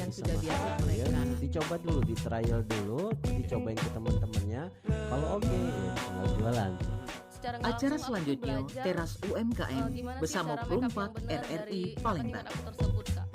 yang bisa sudah biasa masuk ya. mereka. Dicoba dulu, di trial dulu, dicobain ke teman-temannya. Kalau oke, ya tinggal jualan. Secara nggak Acara langsung aku tuh selanjutnya belajar Teras UMKM gimana sih bersama cara Pro make up 4 yang benar dari RRI packaging Palembang. aku tersebut, Kak.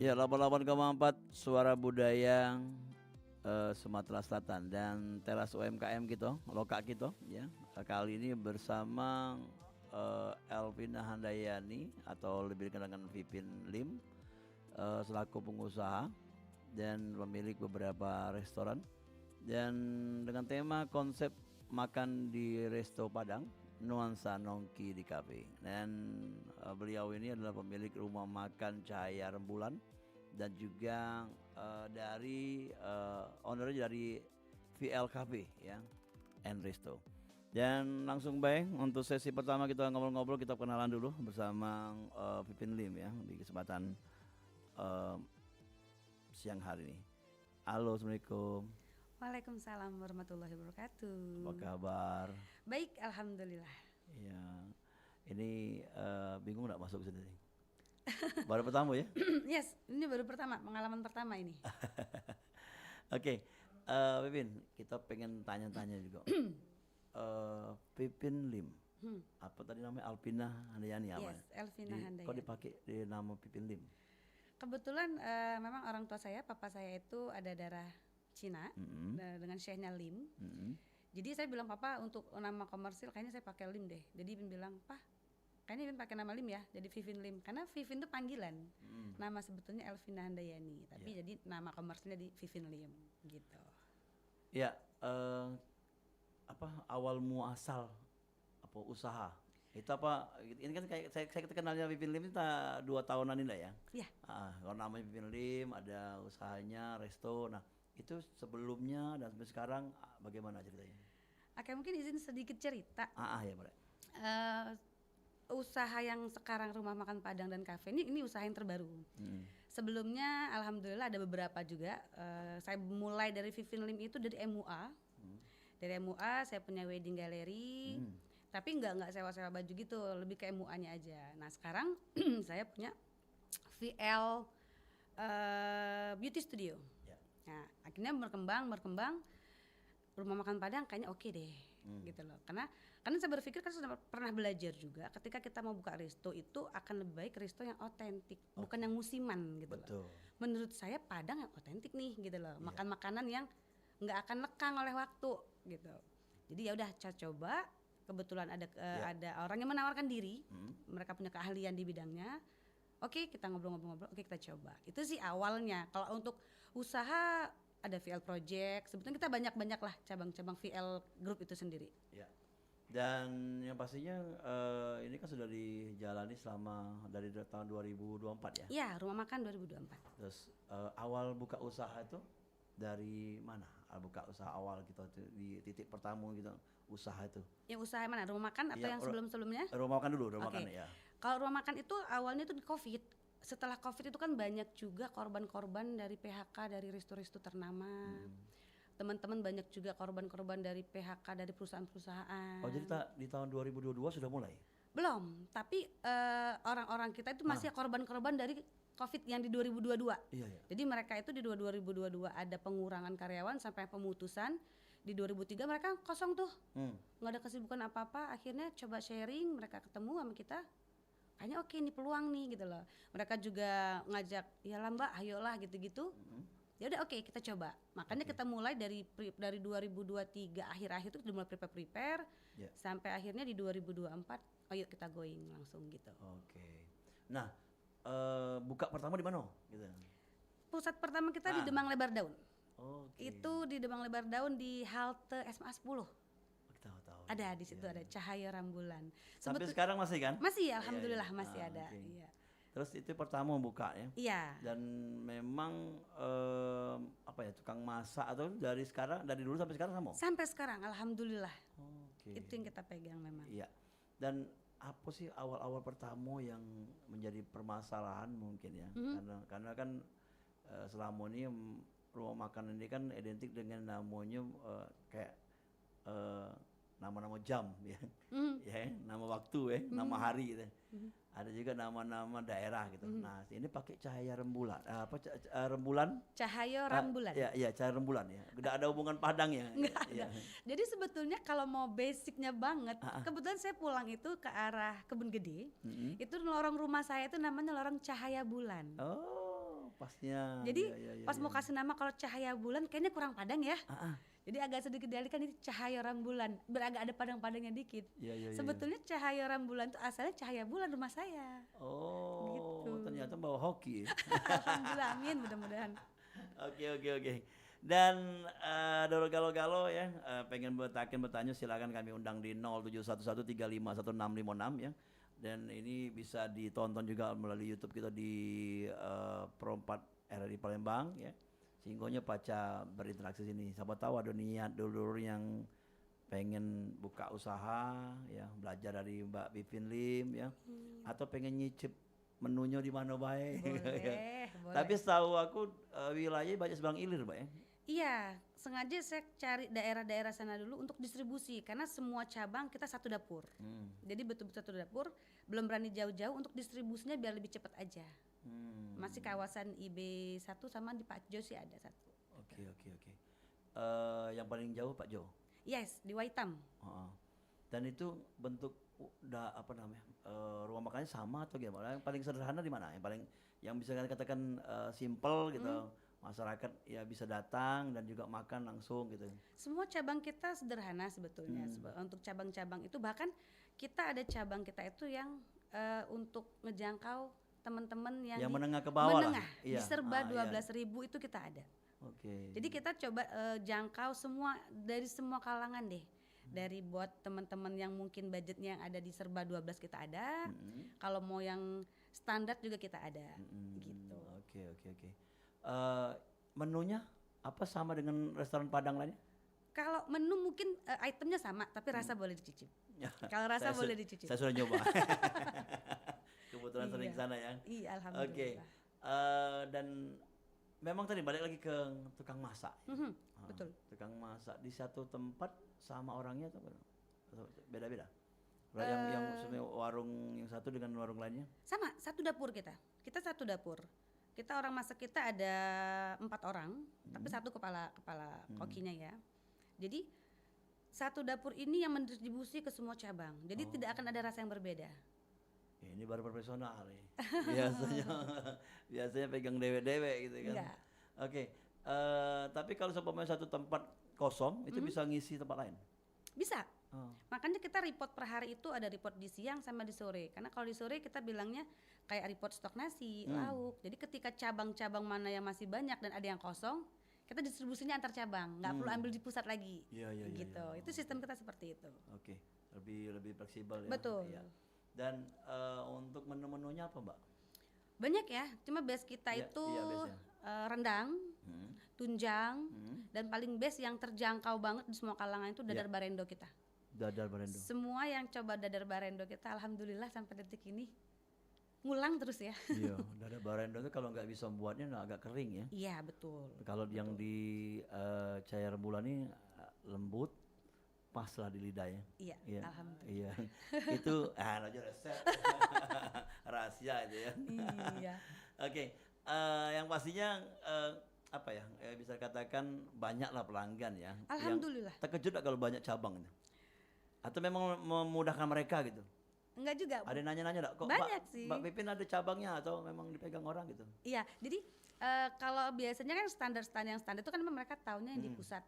Ya, 88,4 Suara Budaya Sumatera Selatan dan Teras UMKM gitu, lokak gitu ya. Kali ini bersama Elvina Handayani atau lebih dikenal dengan Vipin Lim, selaku pengusaha dan pemilik beberapa restoran, dan dengan tema konsep makan di Resto Padang, nuansa nongki di kafe. Dan beliau ini adalah pemilik rumah makan Cahaya Rembulan dan juga dari ownernya dari VL Cafe ya, and Resto. Dan langsung baik untuk sesi pertama kita ngobrol-ngobrol, kita kenalan dulu bersama Vipin Lim ya di kesempatan siang hari ini. Halo, Assalamualaikum. Waalaikumsalam warahmatullahi wabarakatuh. Apa kabar? Baik, alhamdulillah. Ya, ini bingung nggak masuk ke sini? Baru pertama ya? Yes, ini baru pertama, pengalaman pertama ini. Oke, Pipin, kita pengen tanya-tanya juga. Pipin Lim, apa tadi namanya, Alpina Handayani apa? Yes, Elvina Handayani. Kok dipakai di nama Pipin Lim? Kebetulan memang orang tua saya, papa saya itu ada darah Cina dengan Syekhnya Lim. Jadi saya bilang, papa untuk nama komersil kayaknya saya pakai Lim deh. Jadi Ipin bilang, Pak, kayaknya Ipin pakai nama Lim ya, jadi Vivin Lim. Karena Vivin itu panggilan, nama sebetulnya Elvina Handayani, tapi jadi nama komersilnya di Vivin Lim gitu. Ya, apa awal muasal apa usaha? Itu apa? Ini kan kayak saya kenalnya Vivin Lim itu 2 tahunan ini lah ya. Iya. Kalau namanya Vivin Lim, ada usahanya resto. Nah, itu sebelumnya dan sampai sekarang bagaimana ceritanya? Oke, mungkin izin sedikit cerita. Ya, boleh. Usaha yang sekarang rumah makan Padang dan kafe ini usaha yang terbaru. Sebelumnya alhamdulillah ada beberapa juga. Saya mulai dari Vivin Lim itu dari MUA. Dari MUA saya punya wedding gallery. Tapi nggak sewa-sewa baju gitu, lebih ke MUA-nya aja. Nah sekarang saya punya VL Beauty Studio. Nah akhirnya berkembang. Rumah makan Padang kayaknya oke deh, gitu loh. Karena saya berpikir kan sudah pernah belajar juga, ketika kita mau buka resto itu akan lebih baik resto yang otentik, bukan yang musiman gitu. Betul. Loh. Menurut saya Padang yang otentik nih, gitu loh. Makan makanan yang nggak akan lekang oleh waktu, gitu. Jadi ya udah coba. Kebetulan ada orang yang menawarkan diri, mereka punya keahlian di bidangnya. Oke, kita ngobrol-ngobrol, oke kita coba. Itu sih awalnya. Kalau untuk usaha ada VL Project, sebetulnya kita banyak lah cabang-cabang VL Group itu sendiri. Ya. Dan yang pastinya ini kan sudah dijalani selama dari tahun 2024 ya? Iya, rumah makan 2024. Terus awal buka usaha itu dari mana? Buka usaha awal kita tuh, di titik pertama gitu, usaha itu. Yang usaha mana? Rumah makan atau Ya, yang sebelum-sebelumnya? Rumah makan dulu, rumah makan ya. Kalau rumah makan itu awalnya itu di Covid. Setelah Covid itu kan banyak juga korban-korban dari PHK dari resto-resto ternama. Teman-teman banyak juga korban-korban dari PHK dari perusahaan-perusahaan. Oh, jadi di tahun 2022 sudah mulai? Belum, tapi orang-orang kita itu masih korban-korban dari Covid yang di 2022. Iya. Jadi mereka itu di 2022 ada pengurangan karyawan sampai pemutusan. Di 2003 mereka kosong tuh, nggak ada kesibukan apa-apa. Akhirnya coba sharing, mereka ketemu sama kita. Kayaknya oke nih peluang nih gitu loh. Mereka juga ngajak, ya lah Mbak, ayolah gitu-gitu. Ya udah oke, kita coba. Makanya kita mulai dari 2023 akhir-akhir itu udah mulai prepare sampai akhirnya di 2024, ayo kita going langsung gitu. Oke. Nah, buka pertama di mana gitu? Pusat pertama kita di Demang Lebar Daun. Oke. Itu di Demang Lebar Daun di halte SMA 10. Tahu-tahu. Ada di situ Iya, ada iya. Cahaya Rembulan. Sampai Sebetul- sekarang masih kan? masih Iya, alhamdulillah iya. masih Ah, ada. oke. Iya. Terus itu pertama buka ya. Iya. Dan memang apa ya, tukang masak atau dari dulu sampai sekarang sama? Sampai sekarang alhamdulillah. Oke. Itu yang kita pegang memang. Iya. Dan apa sih awal-awal pertama yang menjadi permasalahan mungkin ya? Karena kan selama ini rumah makan ini kan identik dengan namanya kayak nama-nama jam ya. Ya, nama waktu ya, nama hari gitu. Ada juga nama-nama daerah gitu. Nah, ini pakai cahaya rembulan. Rembulan? Cahaya Rembulan. Iya, cahaya rembulan ya. Tidak ada hubungan Padang ya. Nggak Iya. ada. Jadi sebetulnya kalau mau basicnya banget, kebetulan saya pulang itu ke arah Kebun Gede. Itu lorong rumah saya itu namanya lorong Cahaya Bulan. Oh, pasnya. Jadi Iya, pas mau kasih nama kalau Cahaya Bulan kayaknya kurang Padang ya. Jadi agak sedikit dialihkan ini Cahaya Rembulan, beragak ada padang-padangnya dikit. Iya. Sebetulnya Cahaya Rembulan itu asalnya cahaya bulan rumah saya. Oh, Gitu. ternyata bawa hoki. Alhamdulillah, amin mudah-mudahan. Oke. Dan Doro Galo-Galo ya, pengen bertanya silakan kami undang di 0711351656 ya. Dan ini bisa ditonton juga melalui YouTube kita di Pro 4 RRI Palembang ya. Sehinggonya paca berinteraksi sini. Siapa tahu ada niat dulur yang pengen buka usaha ya, belajar dari Mbak Pipin Lim ya. Atau pengen nyicip menunya di mana baik. Boleh. Tapi setahu aku wilayahnya banyak seberang ilir, Mbak ya. Iya, sengaja saya cari daerah-daerah sana dulu untuk distribusi karena semua cabang kita satu dapur. Jadi betul-betul satu dapur, belum berani jauh-jauh untuk distribusinya biar lebih cepat aja. Masih kawasan IB 1 sama di Pak Jo sih ada satu. Oke. Yang paling jauh Pak Jo. Yes, di Waitam. Dan itu bentuk rumah makannya sama atau gimana? Yang paling sederhana di mana? Yang bisa katakan simple gitu. Masyarakat ya bisa datang dan juga makan langsung gitu. Semua cabang kita sederhana sebetulnya. Untuk cabang-cabang itu bahkan kita ada cabang kita itu yang untuk ngejangkau teman-teman yang menengah ke bawah menengah, lah. Iya. di serba Iya. 12.000 itu kita ada. Oke. Jadi kita coba jangkau semua dari semua kalangan deh. Dari buat teman-teman yang mungkin budgetnya yang ada di serba 12 kita ada. Kalau mau yang standar juga kita ada. Gitu. Oke. Menunya apa sama dengan restoran Padang lainnya? Kalau menu mungkin itemnya sama, tapi rasa boleh dicicip. Kalau rasa Saya boleh dicicip. Saya sudah nyoba. Kebetulan sering Iya. sana ya. Iya, Oke. alhamdulillah. Dan memang tadi balik lagi ke tukang masak. Betul. Tukang masak di satu tempat sama orangnya atau beda-beda? Yang sebenarnya warung yang satu dengan warung lainnya? Sama, satu dapur kita. Kita satu dapur. Kita orang masak kita ada 4 orang, tapi satu kepala kokinya ya. Jadi satu dapur ini yang mendistribusi ke semua cabang. Jadi tidak akan ada rasa yang berbeda. Ya, ini baru profesional nih. Biasanya pegang dewe-dewe gitu kan. Enggak. Oke. Tapi kalau seumpamanya satu tempat kosong itu bisa ngisi tempat lain. Bisa. Oh. Makanya kita report per hari itu ada report di siang sama di sore. Karena kalau di sore kita bilangnya kayak report stok nasi, lauk. Jadi ketika cabang-cabang mana yang masih banyak dan ada yang kosong, kita distribusinya antar cabang, nggak perlu ambil di pusat lagi. Iya, Gitu. iya. Itu sistem kita seperti itu. Oke. Lebih fleksibel ya. Betul. Iya. Dan untuk menu-menunya apa, Mbak? Banyak ya. Cuma base kita Iya, itu iya, base-nya. rendang, tunjang, dan paling base yang terjangkau banget di semua kalangan itu dadar barendo kita. Dadar barendo. Semua yang coba dadar barendo kita alhamdulillah sampai detik ini ngulang terus ya. Iya, dadar barendo itu kalau nggak bisa membuatnya agak kering ya. Iya betul. Kalau yang di Cahaya Rembulan ini lembut, pas lah di lidah ya. Iya, alhamdulillah. Iya. Itu aja resep. Rahasia itu ya. Iya. Oke, yang pastinya apa ya? Bisa katakan banyaklah pelanggan ya. Alhamdulillah. Yang terkejut nggak kalau banyak cabang itu? Atau memang memudahkan mereka gitu? Enggak juga. Ada yang nanya-nanya enggak? Kok Banyak Mbak, sih. Mbak Pipin ada cabangnya atau memang dipegang orang gitu? Iya, jadi kalau biasanya kan standar yang standar itu kan memang mereka taunya yang di pusat.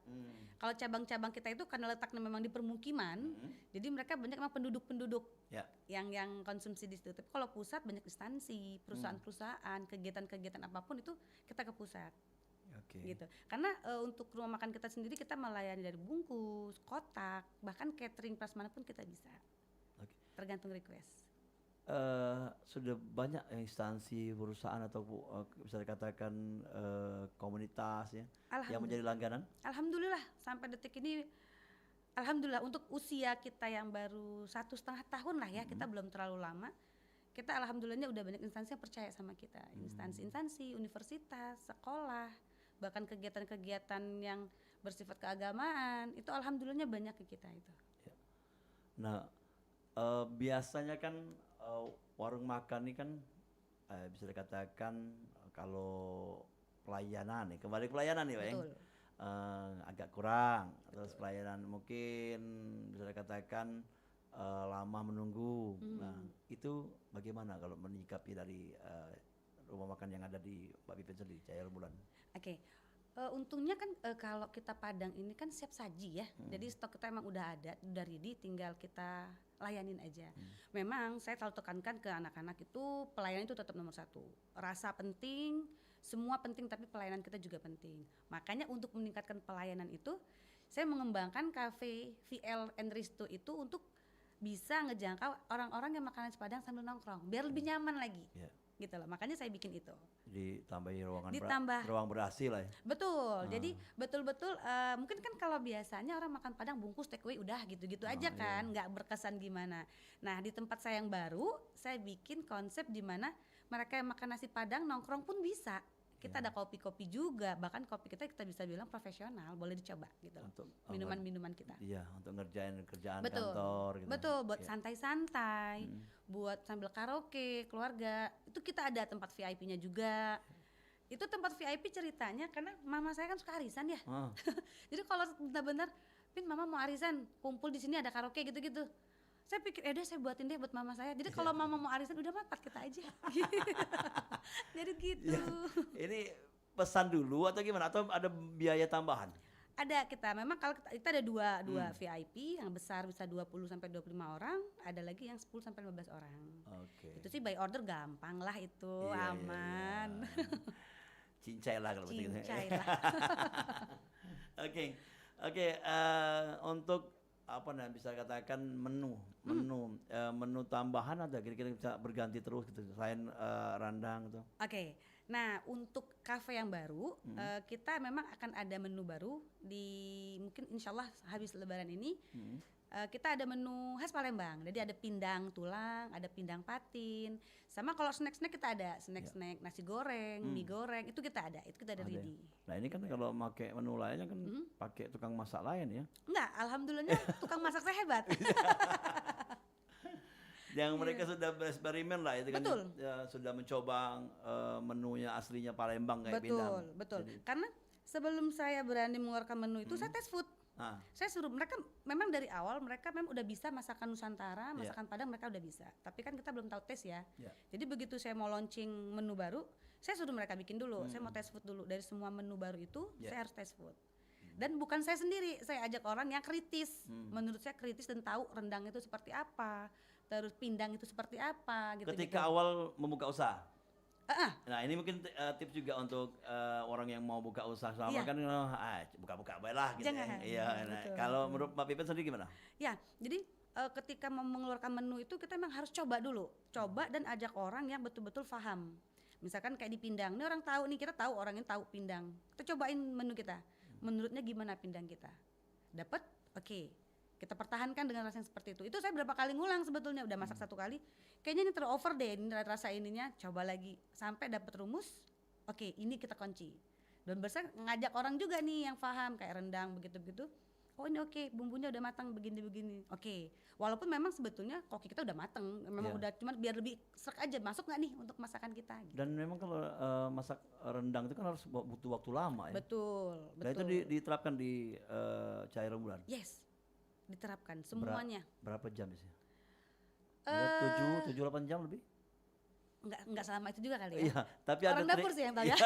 Kalau cabang-cabang kita itu karena letaknya memang di permukiman, jadi mereka banyak memang penduduk-penduduk Ya. yang konsumsi di situ. Tapi kalau pusat banyak instansi, perusahaan-perusahaan, kegiatan-kegiatan apapun itu kita ke pusat. Oke. gitu. Karena untuk rumah makan kita sendiri kita melayani dari bungkus, kotak, bahkan catering prasmanan pun kita bisa. Oke. Tergantung request. Sudah banyak instansi perusahaan atau bisa dikatakan komunitas ya yang menjadi langganan. Alhamdulillah sampai detik ini, alhamdulillah untuk usia kita yang baru 1,5 tahun lah ya, kita belum terlalu lama. Kita alhamdulillahnya udah banyak instansi yang percaya sama kita, instansi-instansi, universitas, sekolah, bahkan kegiatan-kegiatan yang bersifat keagamaan itu alhamdulillahnya banyak ke kita itu. Nah, biasanya kan warung makan ini kan bisa dikatakan kalau pelayanan nih, kembali ke pelayanan nih, Pak. Betul. Agak kurang, terus pelayanan mungkin bisa dikatakan lama menunggu. Nah, itu bagaimana kalau menyikapi dari rumah makan yang ada di Mbak Pipin sendiri, Cahaya Rembulan? Oke. Untungnya kan kalau kita Padang ini kan siap saji ya. Jadi stok kita emang udah ada, udah ready, tinggal kita layanin aja. Memang saya selalu tekankan ke anak-anak itu pelayanan itu tetap nomor 1. Rasa penting, semua penting tapi pelayanan kita juga penting. Makanya untuk meningkatkan pelayanan itu saya mengembangkan cafe VL and Risto itu untuk bisa ngejangkau orang-orang yang makanan Padang sambil nongkrong biar lebih nyaman lagi. Yeah. Gitu loh. Makanya saya bikin itu. Ditambahi ruangan ruang berasi lah ya. Betul. Jadi betul-betul mungkin kan kalau biasanya orang makan Padang bungkus take away udah gitu-gitu aja kan, nggak berkesan gimana. Nah, di tempat saya yang baru, saya bikin konsep di mana mereka yang makan nasi Padang nongkrong pun bisa. Kita ada kopi-kopi juga, bahkan kopi kita bisa bilang profesional, boleh dicoba gitu. Untuk minuman-minuman kita. Iya, untuk ngerjain kerjaan Betul. kantor gitu. Betul, buat santai-santai, buat sambil karaoke, keluarga. Itu kita ada tempat VIP-nya juga. Itu tempat VIP ceritanya karena mama saya kan suka arisan ya. Jadi kalau benar-benar, Pin mama mau arisan, kumpul di sini ada karaoke gitu-gitu. Saya pikir, udah saya buatin deh buat mama saya. Jadi kalau mama mau arisan, udah empat kita aja. Jadi gitu. Ya, ini pesan dulu atau gimana? Atau ada biaya tambahan? Ada kita, memang kalau kita ada dua VIP, yang besar bisa 20 sampai 25 orang, ada lagi yang 10 sampai 15 orang. Oke. Itu sih by order gampang lah itu, aman. Cincai lah kalau begitu. Cincai lah. Oke, untuk apa nih bisa katakan menu tambahan ada kira-kira bisa berganti terus gitu selain randang gitu. Oke. Nah, untuk kafe yang baru kita memang akan ada menu baru di mungkin insyaallah habis lebaran ini. Kita ada menu khas Palembang. Jadi ada pindang tulang, ada pindang patin. Sama kalau snack-snack kita ada snack-snack nasi goreng, mie goreng, itu kita ada. Itu kita ada ready. Nah, ini kan kalau pakai menu lainnya kan pakai tukang masak lain ya. Enggak, alhamdulillahnya tukang masak saya hebat. Yang mereka sudah bereksperimen lah itu kan. Betul. Ya, sudah mencoba menunya aslinya Palembang kayak pindang. Betul. Karena sebelum saya berani mengeluarkan menu itu saya tes food. Saya suruh mereka, memang dari awal mereka memang udah bisa masakan Nusantara, masakan Padang mereka udah bisa. Tapi kan kita belum tahu tes ya. Jadi begitu saya mau launching menu baru, saya suruh mereka bikin dulu. Saya mau tes food dulu. Dari semua menu baru itu, saya harus tes food. Dan bukan saya sendiri, saya ajak orang yang kritis. Menurut saya kritis dan tahu rendang itu seperti apa, terus pindang itu seperti apa gitu. Ketika awal membuka usaha. Nah, ini mungkin tips juga untuk orang yang mau buka usaha sama kan buka-buka baiklah gitu. Jangan. Iya, kalau menurut Mbak Pipin sendiri gimana? Ya, jadi ketika mau mengeluarkan menu itu kita memang harus coba dulu. Coba dan ajak orang yang betul-betul paham. Misalkan kayak di pindang, ini orang tahu nih, kita tahu orang yang tahu pindang. Kita cobain menu kita. Menurutnya gimana pindang kita? Dapat? Oke. Kita pertahankan dengan rasa yang seperti itu. Itu saya berapa kali ngulang sebetulnya, udah masak 1 kali. Kayaknya ini terover deh ini rasa ininya, coba lagi sampai dapat rumus. Oke, ini kita kunci. Dan biasanya ngajak orang juga nih yang paham kayak rendang begitu-begitu. Oh ini oke, bumbunya udah matang begini-begini. Oke. Walaupun memang sebetulnya koki kita udah matang, memang udah cuma biar lebih serak aja masuk nggak nih untuk masakan kita. Gitu. Dan memang kalau masak rendang itu kan harus butuh waktu lama ya. Betul. Nah itu diterapkan di Cahaya Rembulan. Yes. Diterapkan semuanya. Berapa jam sih? 7-8 jam lebih? Enggak selama itu juga kali ya. Iya, tapi orang ada dapur sih yang tahu ya.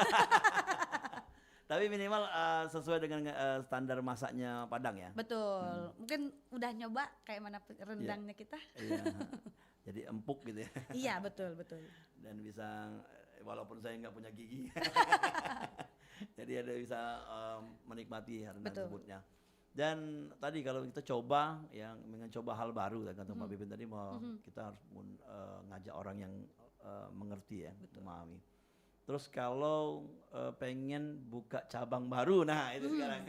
Tapi minimal sesuai dengan standar masaknya Padang ya. Betul. Mungkin udah nyoba kayak mana rendangnya kita. Iya. Jadi empuk gitu ya. Iya, betul. Dan bisa walaupun saya nggak punya gigi. Jadi ada bisa menikmati rendang Betul. tersebutnya. Dan tadi kalau kita coba yang mencoba hal baru, kan kata Mbak Bibin tadi mau kita harus ngajak orang yang mengerti ya, memahami. Terus kalau pengen buka cabang baru, nah itu sekarang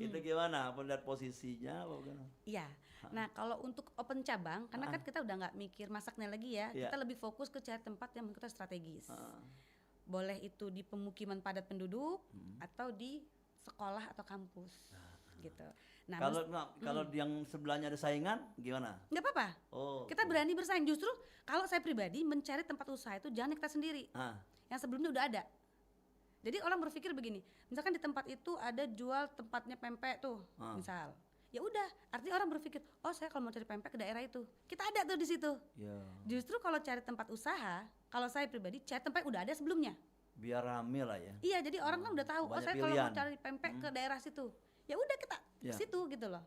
itu gimana? Melihat posisinya apa bagaimana? Iya. Nah, kalau untuk open cabang, karena kan kita udah nggak mikir masaknya lagi ya, Iya. kita lebih fokus ke cari tempat yang menurut kita strategis. Boleh itu di pemukiman padat penduduk atau di sekolah atau kampus, gitu. Nah, Kalau yang sebelahnya ada saingan, gimana? nggak apa-apa. Oh, Kita berani bersaing. Justru kalau saya pribadi mencari tempat usaha itu jangan kita sendiri. Yang sebelumnya udah ada. Jadi orang berpikir begini, misalkan di tempat itu ada jual tempatnya pempek tuh, misal. Ya udah, artinya orang berpikir, oh saya kalau mau cari pempek ke daerah itu, kita ada tuh di situ. ya, Justru kalau cari tempat usaha, kalau saya pribadi cari tempat yang udah ada sebelumnya. biar rame lah ya. Iya, jadi orang kan udah tahu, oh Banyak saya kalau pilihan. mau cari pempek ke daerah situ, ya udah kita ke Ya. situ gitu loh.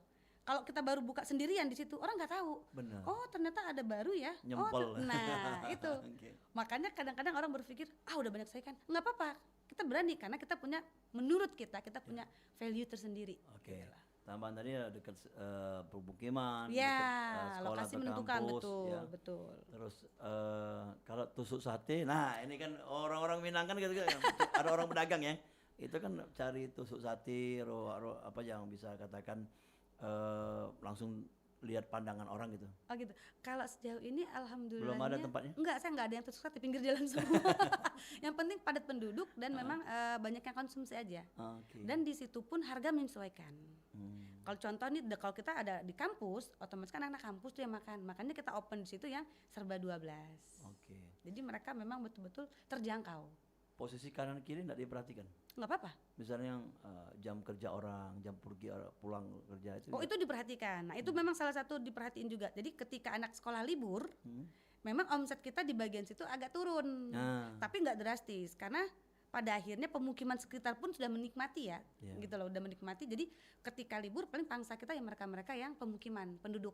Kalau kita baru buka sendirian di situ, orang nggak tahu. Benar. Oh ternyata ada baru ya. Nyempel. Nah itu. Oke. Makanya kadang-kadang orang berpikir, udah banyak saingan. Nggak apa-apa, kita berani karena kita punya, menurut kita punya value tersendiri. Oke. Gitu lah. Tambahan tadi dekat permukiman, Ya, dekat, sekolah lokasi atau menentukan, kampus, betul, ya. betul. Terus kalau tusuk sate, nah ini kan orang-orang Minang kan gitu, ada orang pedagang ya, itu kan cari tusuk sate, apa yang bisa katakan langsung lihat pandangan orang gitu. Oh gitu. Kalau sejauh ini alhamdulillah Belum ada tempatnya? Enggak, saya enggak ada yang tusuk di pinggir jalan semua. Yang penting padat penduduk dan memang banyak yang konsumsi aja. Oke. Dan di situ pun harga menyesuaikan. Kalau contoh nih, kalau kita ada di kampus, otomatis kan anak kampus tuh yang makan. Makanya kita open di situ yang serba 12. Oke. Jadi mereka memang betul-betul terjangkau. Posisi kanan kiri tidak diperhatikan. Nggak apa-apa. Misalnya yang jam kerja orang, jam pergi pulang kerja itu. Oh itu diperhatikan. Nah itu memang salah satu diperhatiin juga. Jadi ketika anak sekolah libur, memang omset kita di bagian situ agak turun. Tapi nggak drastis karena pada akhirnya pemukiman sekitar pun sudah menikmati ya, gitu loh, udah menikmati. Jadi ketika libur paling pangsa kita yang mereka-mereka yang pemukiman penduduk.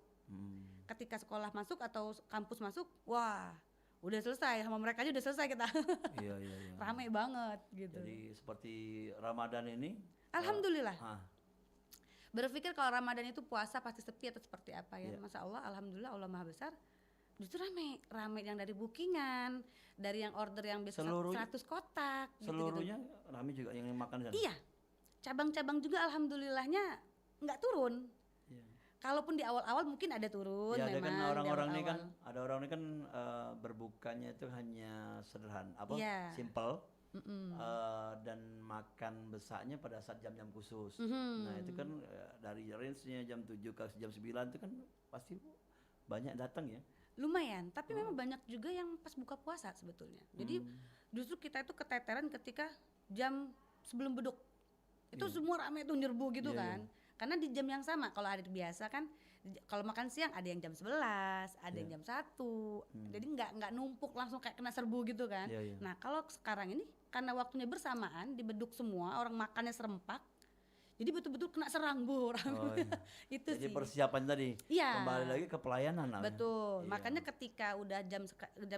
Ketika sekolah masuk atau kampus masuk, wah udah selesai sama mereka aja, udah selesai kita. Iya. Rame banget gitu. Jadi seperti Ramadan ini. Alhamdulillah. Berpikir kalau Ramadan itu puasa pasti sepi atau seperti apa ya? Masya Allah, alhamdulillah, Allah Maha Besar. Justru rame yang dari bookingan, dari yang order yang bisa 100 kotak. Seluruhnya gitu. rame juga yang makan di sana. Iya, cabang-cabang juga alhamdulillahnya nggak turun. Kalaupun di awal-awal mungkin ada turun. Ya, ada memang kan orang-orang ini kan, awal-awal. ada orang ini kan berbukanya itu hanya sederhana, simple, dan makan besarnya pada saat jam-jam khusus. Nah itu kan dari range-nya jam 7 ke jam 9 itu kan pasti banyak datang ya. Lumayan, tapi memang banyak juga yang pas buka puasa sebetulnya. Jadi justru kita itu keteteran ketika jam sebelum beduk. Itu semua rame tuh nyerbu gitu kan. Karena di jam yang sama, kalau hari biasa kan kalau makan siang ada yang jam 11, ada yang jam 1. Jadi nggak numpuk langsung kayak kena serbu gitu kan. Nah, kalau sekarang ini karena waktunya bersamaan, dibeduk semua, orang makannya serempak. Jadi betul-betul kena serang Bu. Itu Jadi sih. persiapan tadi kembali lagi ke pelayanan. Betul. Makanya ketika udah jam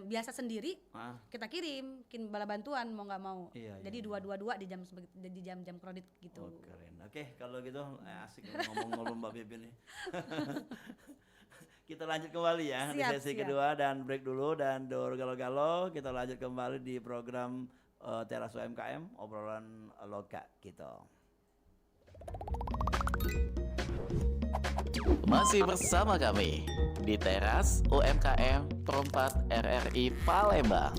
biasa sendiri, kita kirim bala bantuan mau nggak mau. Jadi dua di jam-jam kredit gitu. Oh, keren. Oke, kalau gitu asik ngomong-ngomong Mbak Bibin nih. Kita lanjut kembali ya di sesi kedua dan break dulu dan door galo-galo. Kita lanjut kembali di program Teras UMKM obrolan loka kita. Masih bersama kami di Teras UMKM Perempat RRI Palembang.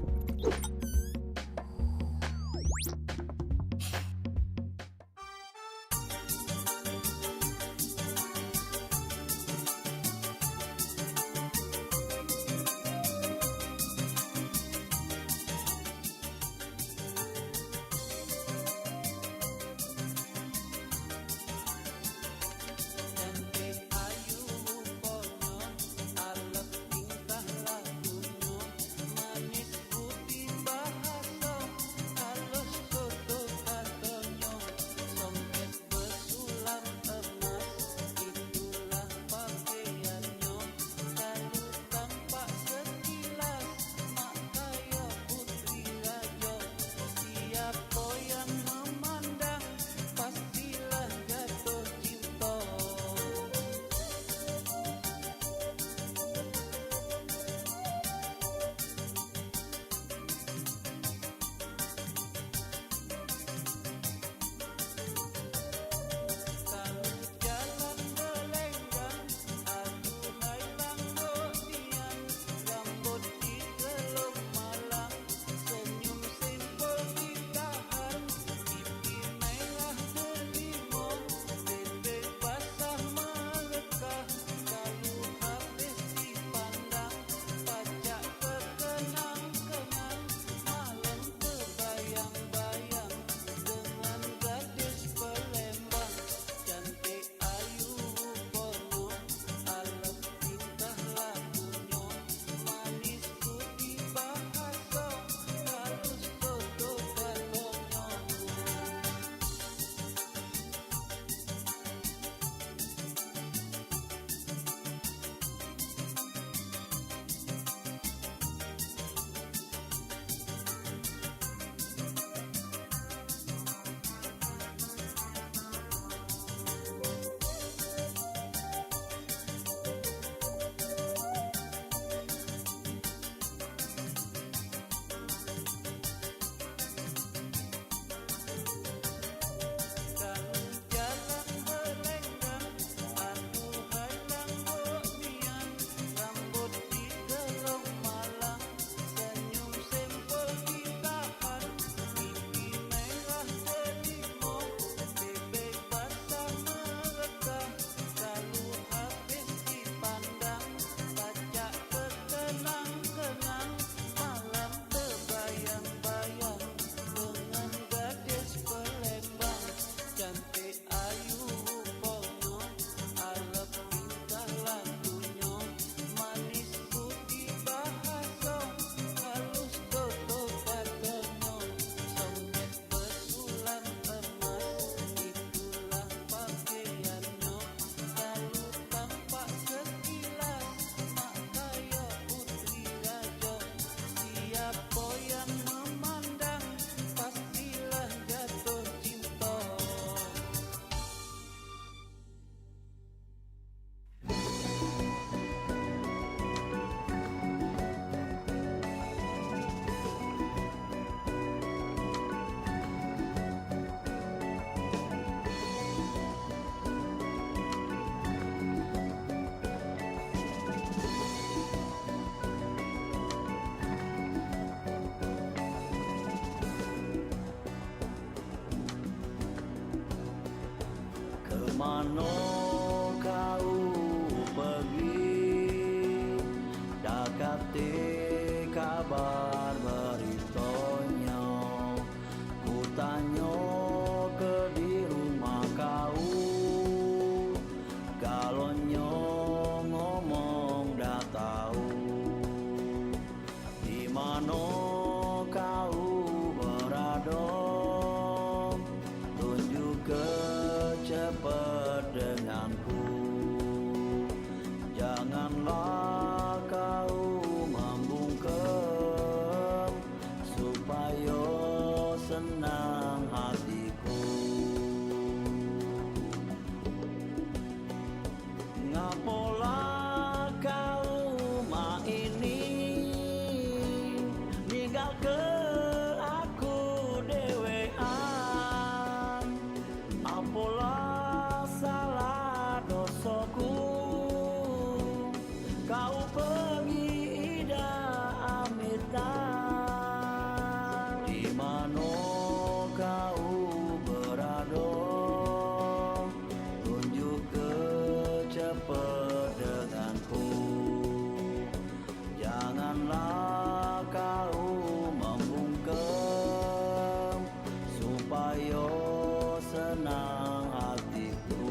mano kau pergi, dakati kabar beritonyo, ku tanyo ke di rumah kau, galonyo ngomong dah tahu, di mano kau berada, tunjuk ke cepat denganku, janganlah kau membungkam, supaya senang hatiku. Ngapola kau ma ini ninggal ke aku dewean, apola salah dosaku, kau pergi ida amitan, di mano kau berada, tunjuk ke cepat denganku, janganlah kau membungkam, supaya senang hatiku.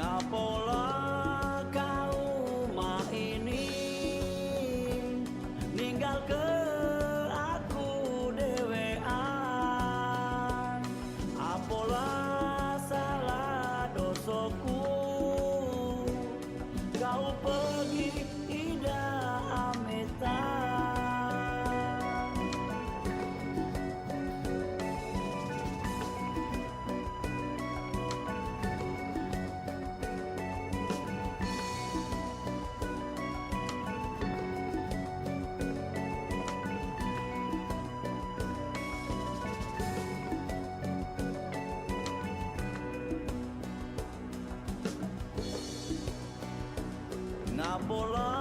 Ngapola kau ma ini ninggal ke aku dewean, apola salah dosaku, kau pergi ida amitan. Ngapola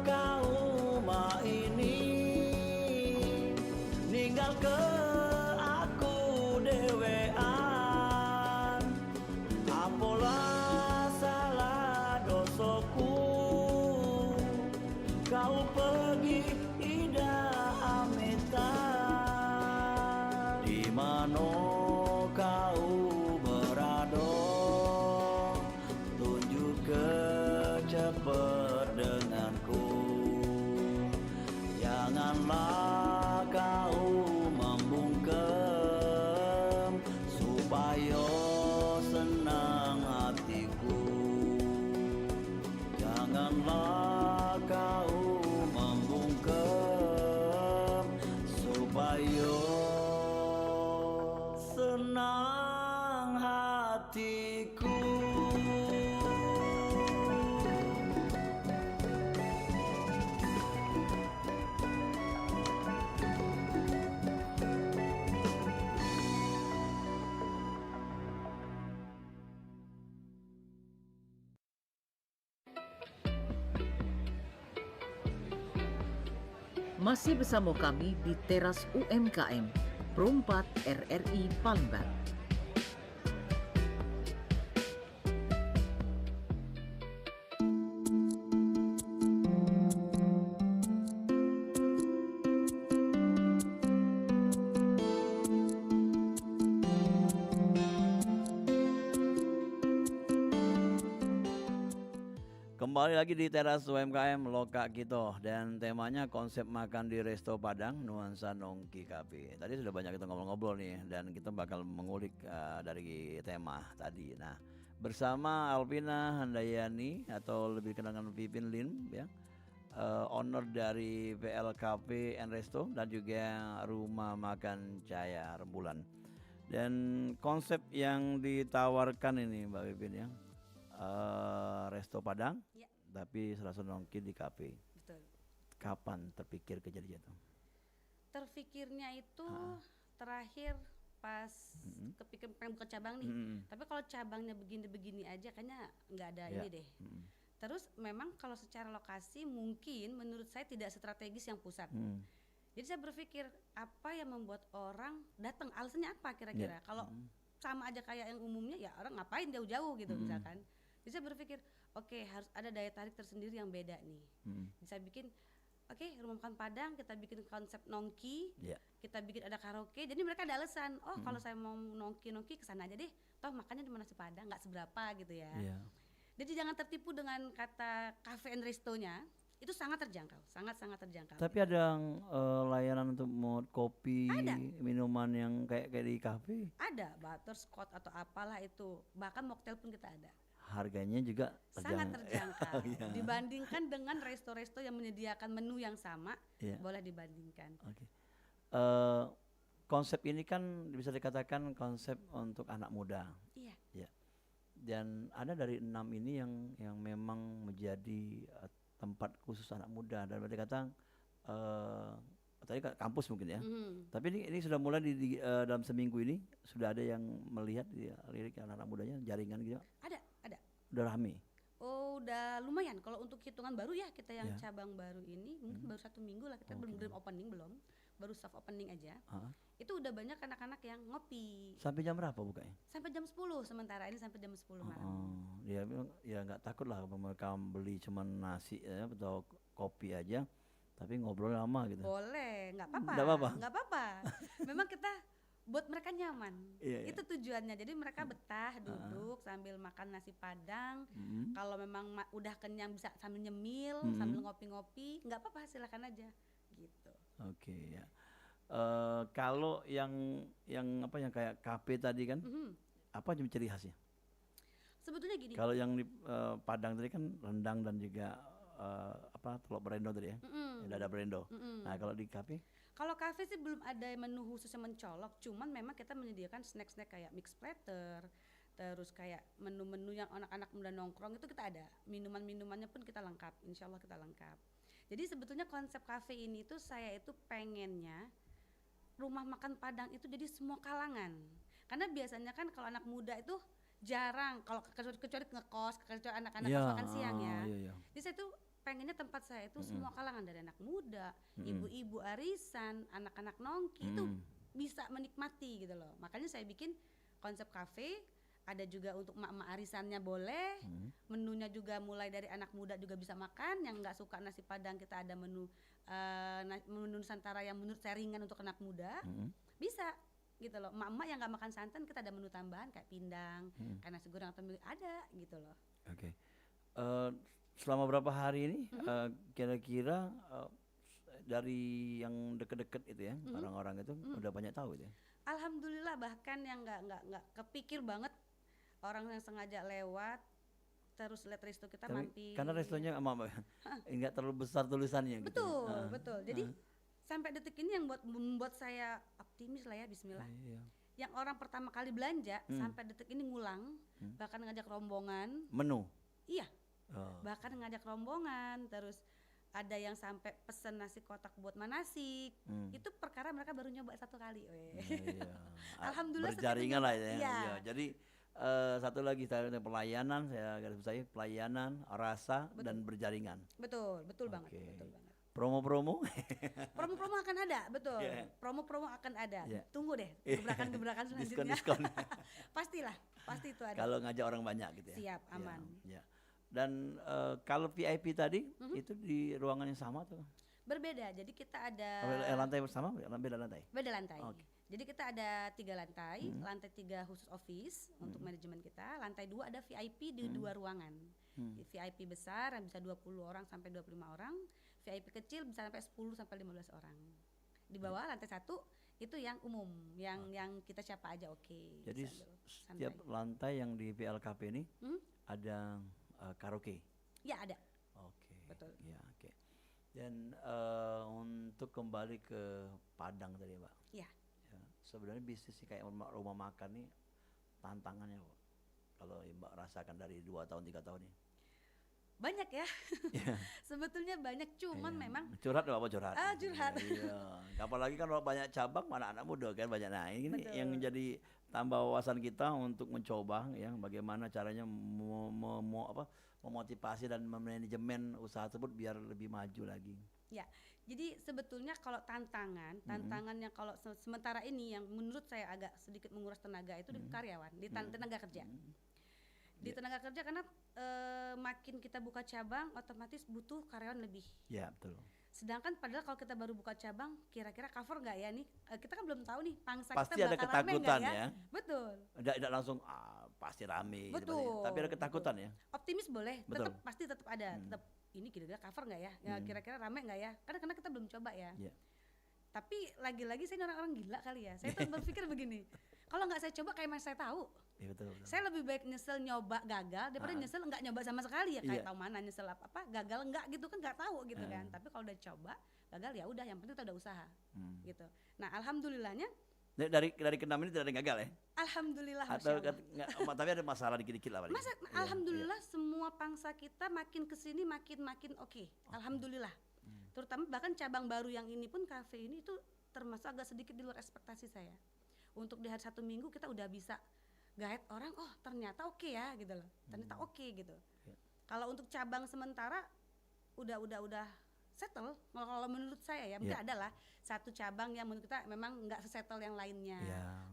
kau ma ini ninggal ke aku dewean, apola salah dosaku, kau pergi ida amitan, di mano kau berada, tunjuk ke cepat denganku, janganlah kau membungkam, supaya senang hatiku, janganlah kau membungkam, supaya senang hatiku. Masih bersama kami di teras UMKM, Perumpat RRI Palembang. Kembali lagi di teras UMKM Loka Kito, dan temanya konsep makan di Resto Padang Nuansa Nongki Cafe. Tadi sudah banyak kita ngobrol-ngobrol nih, dan kita bakal mengulik dari tema tadi. Nah, bersama Alvina Handayani atau lebih kenal dengan Vivin Lim ya, owner dari VL Cafe and Resto dan juga Rumah Makan Cahaya Rembulan. Dan konsep yang ditawarkan ini Mbak Vivin ya, Resto Padang, Ya. tapi serasa nongki di kafe. Betul. Kapan terpikir kejadian itu? Terfikirnya itu terakhir pas kepikir pengen buka cabang nih. Tapi kalau cabangnya begini-begini aja kayaknya nggak ada ini deh. Terus memang kalau secara lokasi mungkin menurut saya tidak strategis yang pusat. Jadi saya berpikir apa yang membuat orang datang, alasannya apa kira-kira? Kalau sama aja kayak yang umumnya ya orang ngapain jauh-jauh gitu misalkan. Jadi saya berpikir oke, harus ada daya tarik tersendiri yang beda nih. Jadi saya bikin rumah makan Padang, kita bikin konsep nongki, kita bikin ada karaoke, jadi mereka ada alasan, kalau saya mau nongki kesana aja deh, toh makannya cuma nasi Padang, nggak seberapa gitu ya. Jadi jangan tertipu dengan kata cafe and resto-nya, itu sangat terjangkau, sangat-sangat terjangkau. Tapi ada yang layanan untuk mood kopi, minuman yang kayak di kafe. Ada butterscotch atau apalah itu, bahkan mocktail pun kita ada. Harganya juga Sangat terjangkau. Iya. Dibandingkan dengan resto-resto yang menyediakan menu yang sama, boleh dibandingkan. Oke. Konsep ini kan bisa dikatakan konsep untuk anak muda. Iya. Ya. Dan ada dari 6 ini yang memang menjadi tempat khusus anak muda, dan berarti kata tadi kampus mungkin ya. Tapi ini sudah mulai di dalam seminggu ini sudah ada yang melihat lirik anak-anak mudanya, jaringan gitu. Ada. Udah rame. Oh, udah lumayan. Kalau untuk hitungan baru ya, kita yang cabang baru ini mungkin baru 1 minggu lah, kita belum opening, baru soft opening aja. Itu udah banyak anak-anak yang ngopi. Sampai jam berapa bukanya? Sampai jam 10 sementara ini, sampai jam 10 malam. Ya nggak takut lah mereka beli cuman nasi ya, atau kopi aja, tapi ngobrol lama gitu. Boleh, nggak apa-apa. Nggak apa-apa. Memang kita buat mereka nyaman. Itu tujuannya. Jadi mereka betah duduk sambil makan nasi Padang. Kalau memang udah kenyang bisa sambil nyemil, sambil ngopi-ngopi, nggak apa-apa, silakan aja gitu. Oke, ya. Kalau yang apa yang kayak kafe tadi kan, apa ciri khasnya? Sebetulnya gini. Kalau yang di Padang tadi kan rendang dan juga telur berendo tadi ya, dada berendo. Nah kalau di kafe? Kalau kafe sih belum ada menu khusus yang mencolok, cuman memang kita menyediakan snack-snack kayak mix platter, terus kayak menu-menu yang anak-anak muda nongkrong itu kita ada. Minuman-minumannya pun kita lengkap, insya Allah kita lengkap. Jadi sebetulnya konsep kafe ini tuh saya itu pengennya rumah makan Padang itu jadi semua kalangan. Karena biasanya kan kalau anak muda itu jarang, kalau kecuali ngekos, kecuali anak-anak kos makan siang ya. Jadi saya tuh pengennya tempat saya itu semua kalangan, dari anak muda, ibu-ibu arisan, anak-anak nongki itu bisa menikmati gitu loh. Makanya saya bikin konsep kafe, ada juga untuk emak-emak arisannya boleh, menunya juga mulai dari anak muda juga bisa makan, yang nggak suka nasi Padang kita ada menu Nusantara yang menurut saya ringan untuk anak muda, bisa gitu loh. Emak-emak yang nggak makan santan kita ada menu tambahan kayak pindang, kayak nasi goreng atau ada gitu loh. Oke. Selama berapa hari ini kira-kira dari yang deket-deket itu ya, orang-orang itu udah banyak tahu itu ya? Alhamdulillah, bahkan yang nggak kepikir banget orang yang sengaja lewat terus lihat resto kita mampir. Karena restonya enggak terlalu besar tulisannya gitu. Betul. Jadi sampai detik ini yang membuat saya optimis lah ya, bismillah. Yang orang pertama kali belanja sampai detik ini ngulang, bahkan ngajak rombongan. Menu? Iya. Bahkan ngajak rombongan, terus ada yang sampai pesen nasi kotak buat manasik. Itu perkara mereka baru nyoba 1 kali. Alhamdulillah berjaringan lah ya. Iya. Jadi satu lagi pelayanan, saya garis bawahi pelayanan, rasa dan berjaringan. Betul banget, betul banget. Promo-promo? Promo-promo akan ada, betul. Promo-promo akan ada. Tunggu deh gebrakan-gebrakan selanjutnya. Diskon. Pastilah, pasti itu ada. Kalau ngajak orang banyak gitu ya. Siap, aman. Ya. Dan kalau VIP tadi itu di ruangan yang sama tuh? Berbeda, jadi kita ada lantai bersama, beda lantai? Beda lantai. Okay. Jadi kita ada 3 lantai, lantai 3 khusus office untuk manajemen kita, lantai 2 ada VIP di 2 ruangan. VIP besar yang bisa 20 orang sampai 25 orang, VIP kecil bisa sampai 10 sampai 15 orang. Di bawah lantai 1 itu yang umum, yang kita siapa aja oke. Jadi setiap lantai yang di PLKP ini ada karaoke? Ya ada. Oke. Betul. Ya, oke. Dan untuk kembali ke Padang tadi Mbak. Iya. Ya, sebenarnya bisnis kayak rumah makan nih tantangannya Mbak, kalau Mbak rasakan dari 2 tahun 3 tahun ini. Banyak ya. Sebetulnya banyak, cuman memang curhat apa curhat? Curhat. Iya. Apalagi kan kalau banyak cabang, mana anak muda kan banyak. Nah, ini yang jadi tambah wawasan kita untuk mencoba ya bagaimana caranya memotivasi dan memanajemen usaha tersebut biar lebih maju lagi. Ya, Jadi sebetulnya kalau tantangan yang kalau sementara ini yang menurut saya agak sedikit menguras tenaga itu di karyawan, di tenaga kerja. Di tenaga kerja karena makin kita buka cabang otomatis butuh karyawan lebih. Ya, betul. Sedangkan padahal kalau kita baru buka cabang kira-kira cover nggak ya nih? Kita kan belum tahu nih pangsa Pasti kita ada bakal rame ketakutan nggak ya. Betul. Tidak langsung pasti rame gitu, Betul. tapi ada ketakutan ya. Optimis boleh, Betul. pasti tetap ada. Tetap ini kira-kira cover nggak ya? Ya kira-kira rame nggak ya? Karena kita belum coba ya. Iya. Tapi lagi-lagi saya ini orang-orang gila kali ya. Saya tuh berpikir begini. Kalau nggak saya coba kayak mas saya tahu. Iya, betul. Saya lebih baik nyesel nyoba gagal daripada nyesel nggak nyoba sama sekali ya. Kayak Iya. tahu mana nyesel apa gagal enggak gitu kan nggak tahu gitu kan. Tapi kalau udah coba gagal ya udah yang penting kita udah usaha gitu. Nah alhamdulillahnya Dari ke-6 ini tidak ada yang gagal ya? alhamdulillah Atau Masya Allah. tapi ada masalah dikit-dikit lah paling. Masa alhamdulillah semua pangsa kita makin kesini makin oke. Alhamdulillah. Terutama bahkan cabang baru yang ini pun kafe ini tuh termasuk agak sedikit di luar ekspektasi saya. Untuk di hari 1 minggu kita udah bisa guide orang, oh ternyata oke ya gitu loh. Ternyata oke gitu. Kalau untuk cabang sementara udah settle. Kalau menurut saya ya mungkin adalah satu cabang yang menurut kita memang nggak sesettle yang lainnya.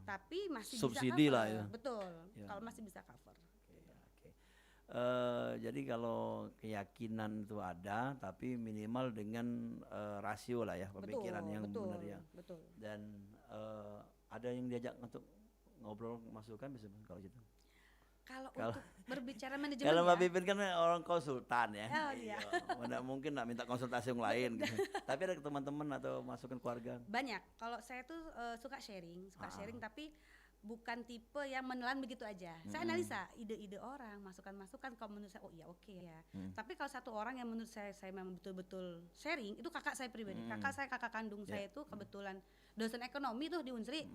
Tapi masih Subsidi bisa cover. lah ya. Betul. Ya. Kalau masih bisa cover. Oke. Jadi kalau keyakinan itu ada, tapi minimal dengan rasio lah ya, pemikiran yang benar ya. Betul. Dan ada yang diajak untuk ngobrol masukan bisa kalau gitu. Kalau Kalau- untuk berbicara manajemen Kalau Mbak ya, Pipin kan orang konsultan ya. Oh, iya. Mana mungkin nak minta konsultasi yang lain gitu. Tapi ada ke teman-teman atau masukan keluarga. banyak. Kalau saya tuh suka sharing tapi bukan tipe yang menelan begitu aja. Saya analisa ide-ide orang, masukan-masukan kalau menurut saya oh iya oke ya. Tapi kalau satu orang yang menurut saya memang betul-betul sharing itu kakak saya pribadi. Kakak kandung saya itu kebetulan dosen ekonomi tuh di Unsri.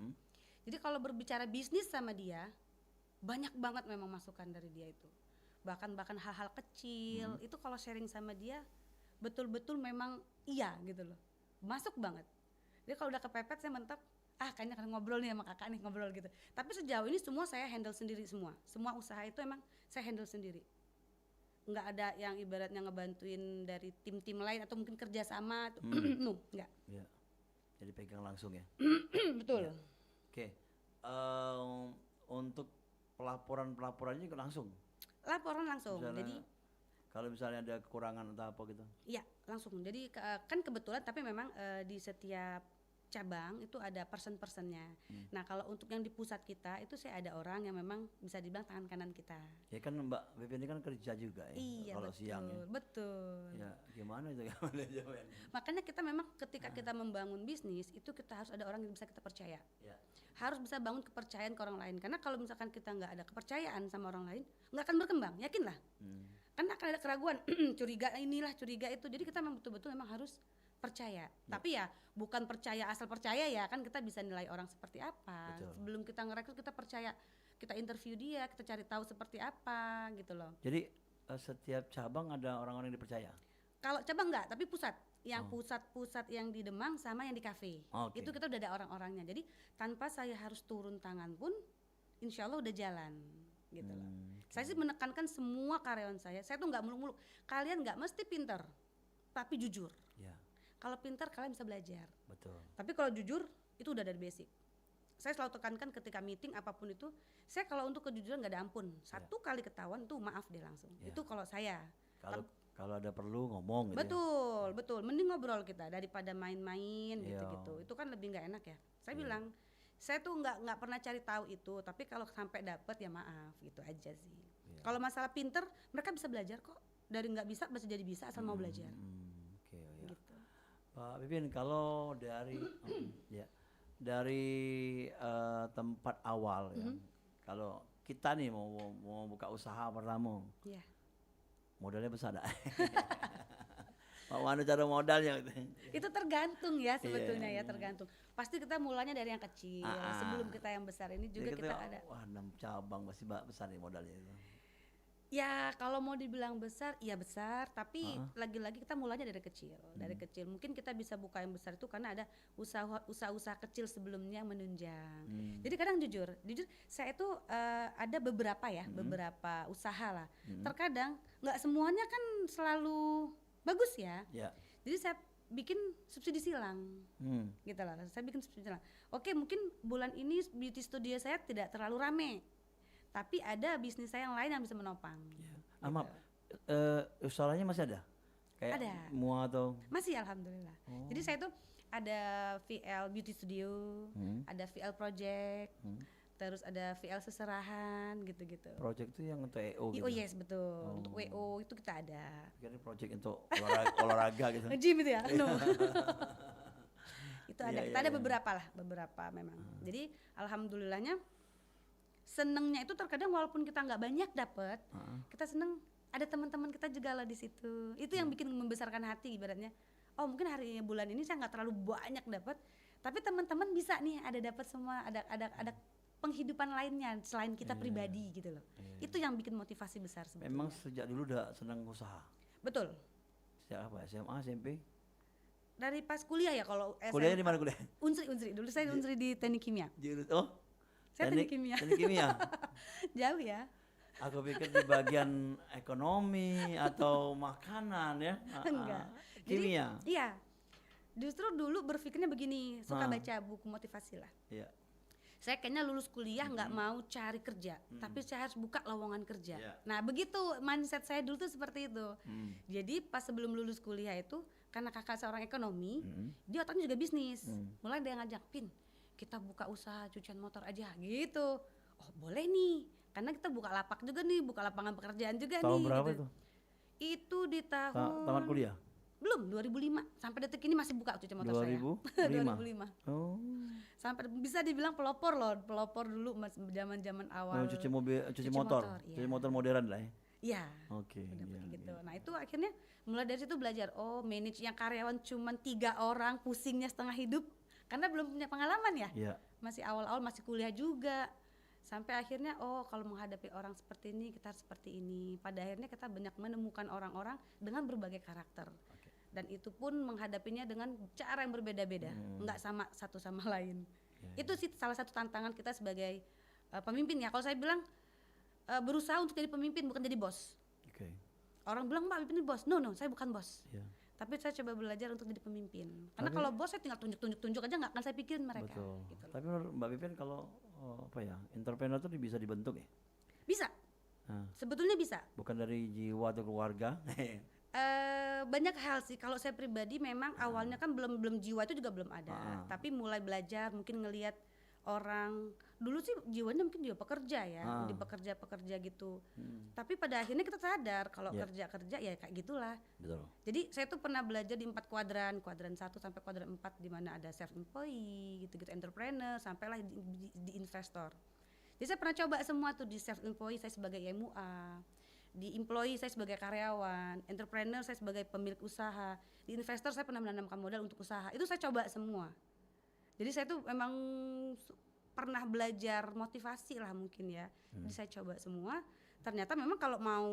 Jadi kalau berbicara bisnis sama dia banyak banget memang masukan dari dia itu. Bahkan hal-hal kecil itu kalau sharing sama dia betul-betul memang iya gitu loh. Masuk banget. Jadi kalau udah kepepet saya mentok kayaknya akan ngobrol nih sama kakak nih ngobrol gitu. Tapi sejauh ini semua saya handle sendiri semua. Semua usaha itu emang saya handle sendiri. Nggak ada yang ibaratnya ngebantuin dari tim-tim lain atau mungkin kerjasama. No, nggak. Ya. Jadi pegang langsung ya. Betul. Oke. Untuk pelaporannya juga langsung. Laporan langsung. Misalnya, Jadi kalau misalnya ada kekurangan atau apa gitu. iya langsung. Jadi kan kebetulan tapi memang di setiap cabang itu ada person-personnya. Nah kalau untuk yang di pusat kita itu saya ada orang yang memang bisa dibilang tangan kanan kita. Ya kan Mbak Pipin ini kan kerja juga ya. Iya Kalau betul, siang ya. betul. Ya gimana itu manajemen? Makanya kita memang ketika kita membangun bisnis itu kita harus ada orang yang bisa kita percaya. Ya. Harus bisa bangun kepercayaan ke orang lain. Karena kalau misalkan kita nggak ada kepercayaan sama orang lain, nggak akan berkembang. Yakinlah. Karena akan ada keraguan, curiga inilah, curiga itu. Jadi kita memang betul-betul memang harus percaya. Tapi ya bukan percaya asal percaya ya, kan kita bisa nilai orang seperti apa. Betul. Sebelum kita ngerekrut kita percaya, kita interview dia, kita cari tahu seperti apa gitu loh. Jadi setiap cabang ada orang-orang yang dipercaya. Kalau cabang enggak, tapi pusat. Yang pusat-pusat yang di Demang sama yang di kafe. Oke. Itu kita udah ada orang-orangnya. Jadi tanpa saya harus turun tangan pun insya Allah udah jalan gitu loh. Saya sih menekankan semua karyawan saya tuh nggak muluk-muluk. Kalian nggak mesti pinter, tapi jujur. Ya, Kalau pinter kalian bisa belajar. betul. Tapi kalau jujur itu udah dari basic. Saya selalu tekankan ketika meeting apapun itu, saya kalau untuk kejujuran nggak ada ampun. Satu kali ketahuan tuh maaf deh langsung. Ya. Itu kalau saya. Kalau ada perlu ngomong gitu. Betul. Mending ngobrol kita daripada main-main Iya. gitu-gitu. Itu kan lebih nggak enak ya. Saya bilang, saya tuh nggak pernah cari tahu itu. Tapi kalau sampai dapet ya maaf gitu aja sih. Iya. Kalau masalah pinter, mereka bisa belajar kok. Dari nggak bisa bisa jadi bisa asal mau belajar. Oke, ya. Gitu. Pak Pipin, kalau dari dari tempat awal ya, kalau kita nih mau buka usaha pertama, Iya. modalnya besar dah. Mana cara modalnya gitu. Itu tergantung ya sebetulnya Iya. ya tergantung. Pasti kita mulanya dari yang kecil. Sebelum kita yang besar ini juga Jadi kita ada. wah 6 cabang masih besar nih modalnya itu. Ya kalau mau dibilang besar, iya besar. Tapi lagi-lagi kita mulanya dari kecil. Dari kecil. Mungkin kita bisa buka yang besar itu karena ada usaha-usaha kecil sebelumnya yang menunjang. Jadi kadang jujur saya itu ada beberapa usaha lah. Terkadang nggak semuanya kan selalu bagus ya. Ya. Jadi saya bikin subsidi silang. Gitu loh. Saya bikin subsidi silang. Oke, mungkin bulan ini beauty studio saya tidak terlalu rame. Tapi ada bisnis saya yang lain yang bisa menopang. Maaf, usahanya masih ada? Kayak Ada. MUA atau? Masih alhamdulillah. Jadi saya tuh ada VL Beauty Studio, ada VL Project, terus ada VL Seserahan gitu-gitu. Project itu yang untuk EO gitu? Oh yes betul, untuk WO itu kita ada. Kira project untuk olahraga gitu? Nge-gym itu ya? No. Itu ada, Iya, kita iya, ada iya. beberapa memang. Jadi alhamdulillahnya senengnya itu terkadang walaupun kita nggak banyak dapat, kita seneng ada teman-teman kita juga lah di situ. Itu yang bikin membesarkan hati ibaratnya. Oh mungkin hari bulan ini saya nggak terlalu banyak dapat, tapi teman-teman bisa nih ada dapat semua, ada penghidupan lainnya selain kita pribadi gitu loh. Itu yang bikin motivasi besar sebetulnya. Memang sejak dulu udah senang usaha? Betul. Sejak apa? SMA, SMP? Dari pas kuliah ya kalau Kuliahnya di mana kuliah? Unsri. Dulu saya unsri di teknik kimia. Oh, Saya teknik kimia. Teknik kimia. Jauh ya. Aku pikir di bagian ekonomi atau makanan ya. Enggak. Kimia. Jadi, iya. Justru dulu berpikirnya begini, suka baca buku motivasi lah. Iya. Saya kayaknya lulus kuliah nggak mau cari kerja, tapi saya harus buka lowongan kerja. Iya. Nah begitu mindset saya dulu tuh seperti itu. Jadi pas sebelum lulus kuliah itu, karena kakak seorang ekonomi, dia otaknya juga bisnis. Mulai dia ngajak, Pin, kita buka usaha cucian motor aja gitu. Oh boleh nih, karena kita buka lapak juga nih, buka lapangan pekerjaan juga Tahun nih. berapa gitu. itu? Itu di tahun Tamat kuliah? belum 2005 sampai detik ini masih buka cuci motor 2005? saya 2005 Oh. sampai bisa dibilang pelopor loh, pelopor dulu zaman awal Cuci mobil, cuci motor. iya. Cuci motor modern lah ya. Iya Oke. udah iya, pakai gitu. iya. Nah itu akhirnya mulai dari situ belajar, oh manage yang karyawan cuma 3 orang, pusingnya setengah hidup karena belum punya pengalaman ya. Iya. Masih awal-awal, masih kuliah juga. Sampai akhirnya oh kalau menghadapi orang seperti ini kita harus seperti ini. Pada akhirnya kita banyak menemukan orang-orang dengan berbagai karakter. Dan itu pun menghadapinya dengan cara yang berbeda-beda, nggak sama satu sama lain. Itu sih salah satu tantangan kita sebagai pemimpin ya. Kalau saya bilang berusaha untuk jadi pemimpin bukan jadi bos. Oke. Orang bilang Mbak ini bos, no saya bukan bos. Iya. Tapi saya coba belajar untuk jadi pemimpin. Karena kalau bos saya tinggal tunjuk aja nggak akan saya pikirin mereka. Betul. Gitu loh. Tapi menurut Mbak Pipin kalau apa ya, entrepreneur itu bisa dibentuk ya? Bisa, Nah, sebetulnya bisa. bukan dari jiwa atau keluarga. Banyak hal sih. Kalau saya pribadi memang awalnya kan belum jiwa itu juga belum ada. Tapi mulai belajar, mungkin ngelihat orang dulu sih jiwanya mungkin jiwa pekerja ya, di pekerja gitu. Tapi pada akhirnya kita sadar kalau kerja ya kayak gitulah. Betul. Jadi saya tuh pernah belajar di 4 kuadran 1 sampai kuadran 4 di mana ada self employee, gitu-gitu entrepreneur, sampailah di investor. Jadi saya pernah coba semua tuh, di self employee saya sebagai MUA, di employee saya sebagai karyawan, entrepreneur saya sebagai pemilik usaha, di investor saya pernah menanamkan modal untuk usaha. Itu saya coba semua. Jadi saya tuh memang pernah belajar motivasi lah mungkin ya. Jadi saya coba semua. Ternyata memang kalau mau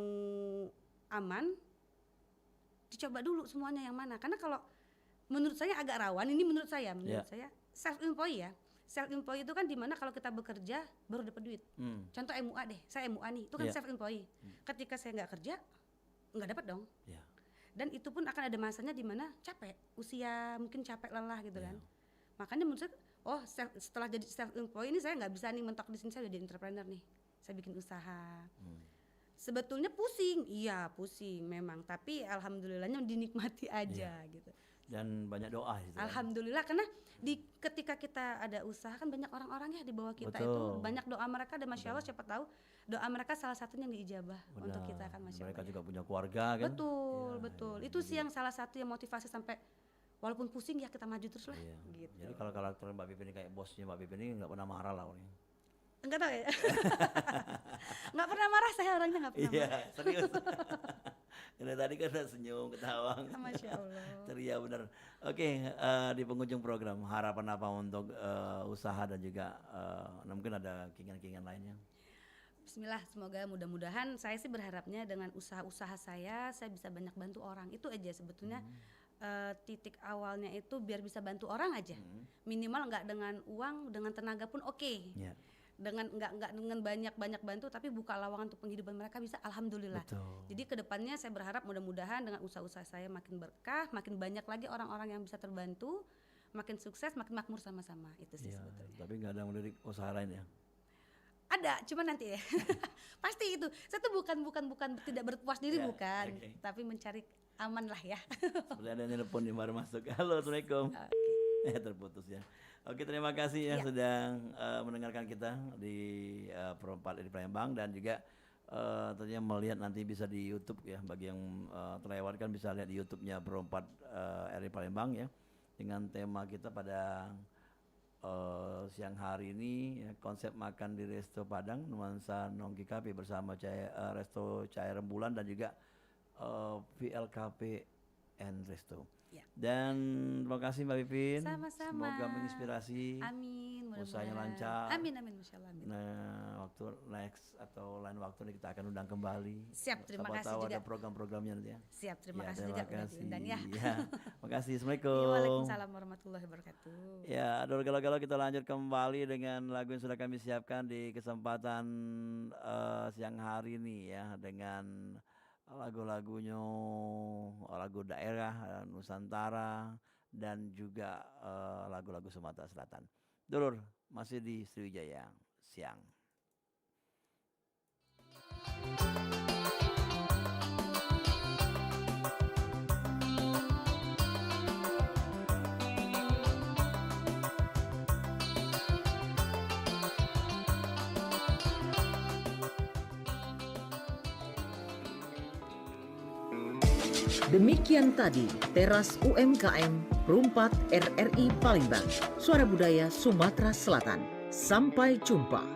aman dicoba dulu semuanya yang mana. Karena kalau menurut saya agak rawan, ini menurut saya self employee ya. Self employee itu kan dimana kalau kita bekerja baru dapat duit. Contoh MUA deh, saya MUA nih, itu kan self employee. Ketika saya nggak kerja, nggak dapat dong. Dan itu pun akan ada masanya dimana capek, usia mungkin capek lelah gitu kan. Makanya menurut saya, setelah jadi self employee ini saya nggak bisa nih mentok di sini, saya udah jadi entrepreneur nih. Saya bikin usaha. Sebetulnya pusing, iya pusing memang, tapi alhamdulillahnya dinikmati aja gitu. Dan banyak doa gitu. Alhamdulillah karena ketika kita ada usaha kan banyak orang-orang ya di bawah kita. Betul. Itu banyak doa mereka, dan masya Allah siapa tahu doa mereka salah satunya yang diijabah untuk kita kan, masya Allah. Mereka juga punya keluarga kan. Betul. Itu sih yang salah satu yang motivasi sampai walaupun pusing ya kita maju terus lah. Gitu. Jadi kalau karakter Mbak Pipin ini kayak bosnya Mbak Pipin ini nggak pernah marah lah orangnya. Enggak tahu ya. Nggak pernah marah, saya orangnya nggak pernah Iya, marah. serius. Karena tadi kan udah senyum, ketawa. Masya Allah. Ceria benar. Oke, di penghujung program harapan apa untuk usaha dan juga mungkin ada keinginan-keinginan lainnya? Bismillah, semoga mudah-mudahan saya sih berharapnya dengan usaha-usaha saya bisa banyak bantu orang. Itu aja sebetulnya titik awalnya itu biar bisa bantu orang aja. Minimal nggak dengan uang, dengan tenaga pun oke. dengan nggak dengan banyak bantu, tapi buka lowongan untuk penghidupan mereka bisa, alhamdulillah. Betul. Jadi kedepannya saya berharap mudah-mudahan dengan usaha-usaha saya makin berkah, makin banyak lagi orang-orang yang bisa terbantu, makin sukses, makin makmur sama-sama. Itu sih Iya, sebetulnya. tapi nggak ada melirik usaha lain ya. Ada, cuma nanti ya. Pasti itu. Saya tuh bukan tidak berpuas diri, Ya, bukan, oke. tapi mencari aman lah ya. Seperti ada yang telepon yang baru masuk. Halo, Assalamualaikum. Terputus ya. Oke, terima kasih ya sudah mendengarkan kita di Perempat di Palembang, dan juga tentunya melihat nanti bisa di YouTube ya, bagi yang terlewatkan bisa lihat di YouTube-nya Perempat RRI Palembang ya, dengan tema kita pada siang hari ini ya, konsep makan di Resto Padang nuansa Nongki Cafe bersama Resto Cahaya Rembulan dan juga VLKP and Resto. Ya. Dan terima kasih Mbak Pipin. Sama-sama. Semoga menginspirasi. Amin. Usahanya mudah-mudahan. lancar. Amin, Masya Allah. Amin. Nah, waktu next atau lain waktu ini kita akan undang kembali. Siap, terima Siapa kasih tahu juga. ada program-programnya nanti ya. Siap, terima Ya, kasih terima juga udah kasih. diundang ya. Ya, terima kasih. Assalamualaikum. Waalaikumsalam warahmatullahi wabarakatuh. Ya, aduh galau-galau kita lanjut kembali dengan lagu yang sudah kami siapkan di kesempatan siang hari ini ya, dengan lagu-lagunya lagu daerah Nusantara dan juga lagu-lagu Sumatera Selatan. Dulur, masih di Sriwijaya siang. Demikian tadi Teras UMKM Perumpat RRI Palembang, Suara Budaya Sumatera Selatan. Sampai jumpa.